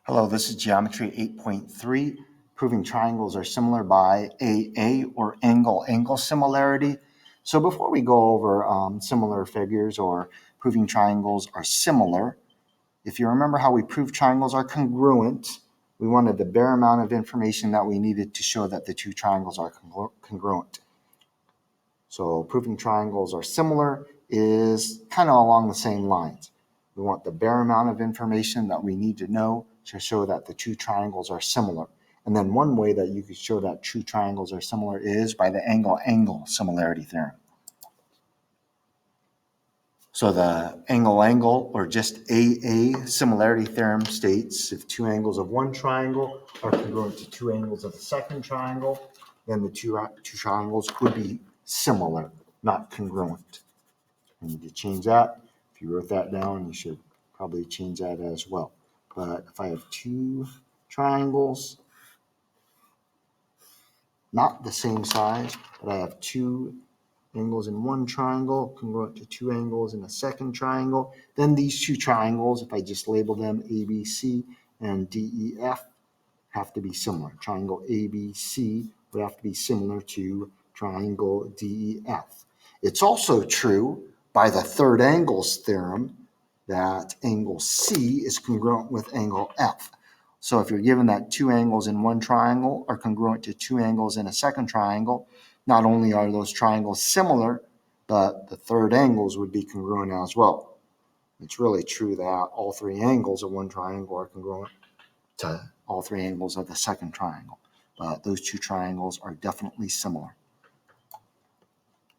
Hello, this is Geometry 8.3, proving triangles are similar by AA or angle similarity. So before we go over similar figures or proving triangles are similar, if you remember how we proved triangles are congruent, we wanted the bare amount of information that we needed to show that the two triangles are congruent. So proving triangles are similar is kind of along the same lines. We want the bare amount of information that we need to know to show that the two triangles are similar. And then one way that you could show that two triangles are similar is by the angle similarity theorem. So the angle or just AA similarity theorem states if two angles of one triangle are congruent to two angles of the second triangle, then the two triangles would be similar, not congruent. I need to change that. If you wrote that down, you should probably change that as well. But if I have two triangles, not the same size, but I have two angles in one triangle congruent to two angles in a second triangle, then these two triangles, if I just label them ABC and DEF, have to be similar. Triangle ABC would have to be similar to triangle DEF. It's also true by the third angles theorem that angle C is congruent with angle F. So if you're given that two angles in one triangle are congruent to two angles in a second triangle, not only are those triangles similar, but the third angles would be congruent as well. It's really true that all three angles of one triangle are congruent to all three angles of the second triangle. But those two triangles are definitely similar.